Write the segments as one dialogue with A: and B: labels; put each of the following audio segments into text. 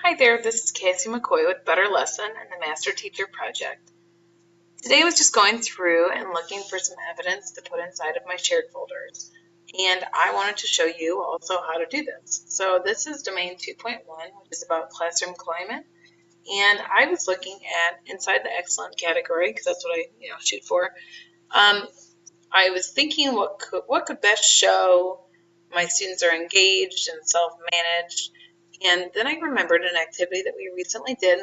A: Hi there, this is Cassie McCoy with Better Lesson and the Master Teacher Project. Today I was just going through and looking for some evidence to put inside of my shared folders. And I wanted to show you also how to do this. So this is domain 2.1, which is about classroom climate. And I was looking at inside the excellent category, because that's what I shoot for. I was thinking what could best show my students are engaged and self-managed. And then I remembered an activity that we recently did,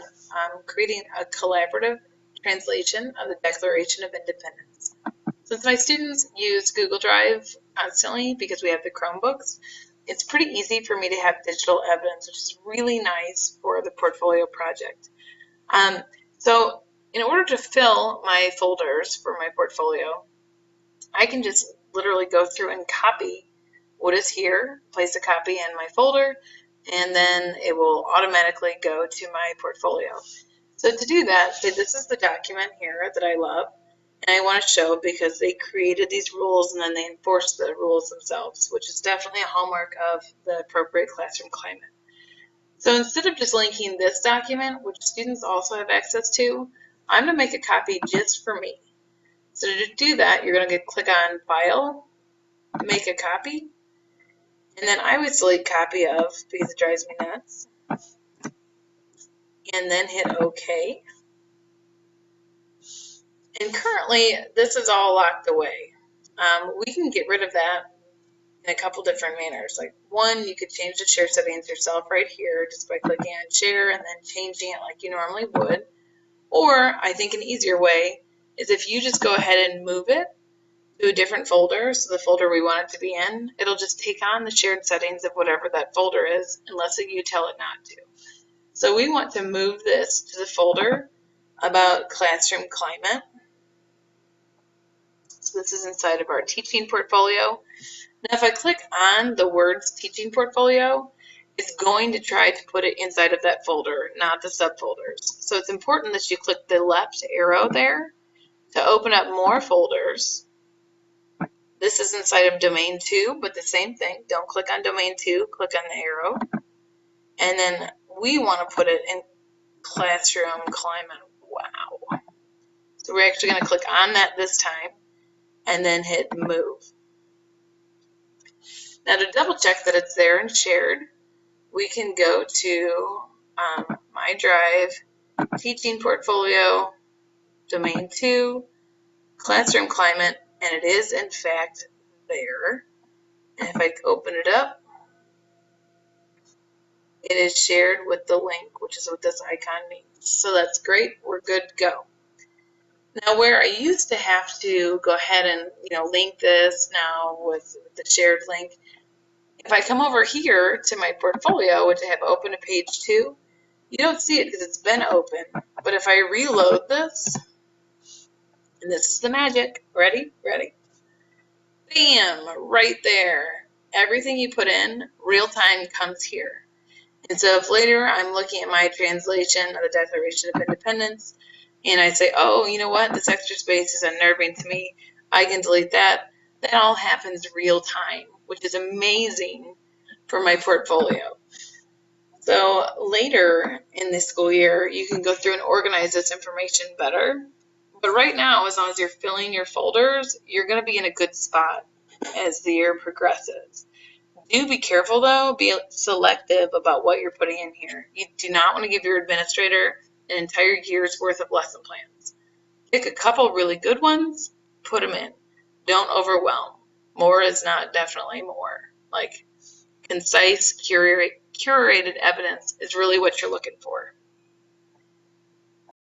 A: creating a collaborative translation of the Declaration of Independence. Since my students use Google Drive constantly because we have the Chromebooks, it's pretty easy for me to have digital evidence, which is really nice for the portfolio project. So in order to fill my folders for my portfolio, I can just literally go through and copy what is here, place a copy in my folder, and then it will automatically go to my portfolio. So to do that, say this is the document here that I love, and I want to show because they created these rules and then they enforce the rules themselves, which is definitely a hallmark of the appropriate classroom climate. So instead of just linking this document, which students also have access to, I'm going to make a copy just for me. So to do that, you're going to click on File, Make a Copy, and then I would select Copy Of because it drives me nuts, and then hit OK. And currently, this is all locked away. We can get rid of that in a couple different manners. Like one, you could change the share settings yourself right here just by clicking on Share and then changing it like you normally would. Or I think an easier way is if you just go ahead and move it to a different folder, so the folder we want it to be in, it'll just take on the shared settings of whatever that folder is unless you tell it not to. So we want to move this to the folder about classroom climate. So this is inside of our teaching portfolio. Now if I click on the words teaching portfolio, it's going to try to put it inside of that folder, not the subfolders. So it's important that you click the left arrow there to open up more folders. This is inside of domain 2, but the same thing. Don't click on domain 2, click on the arrow. And then we want to put it in classroom climate. Wow. So we're actually going to click on that this time and then hit move. Now to double check that it's there and shared, we can go to My Drive, Teaching Portfolio, Domain 2, Classroom Climate, and it is in fact there. And if I open it up, it is shared with the link, which is what this icon means. So that's great. We're good to go. Now where I used to have to go ahead and link this now with the shared link, if I come over here to my portfolio, which I have open to page 2, you don't see it because it's been open. But if I reload this, and this is the magic, ready? Bam, right there. Everything you put in, real time comes here. And so if later I'm looking at my translation of the Declaration of Independence, and I say, oh, you know what, this extra space is unnerving to me, I can delete that. That all happens real time, which is amazing for my portfolio. So later in the school year, you can go through and organize this information better. But right now, as long as you're filling your folders, you're going to be in a good spot as the year progresses. Do be careful, though. Be selective about what you're putting in here. You do not want to give your administrator an entire year's worth of lesson plans. Pick a couple really good ones, put them in. Don't overwhelm. More is not definitely more. Like concise, curated evidence is really what you're looking for.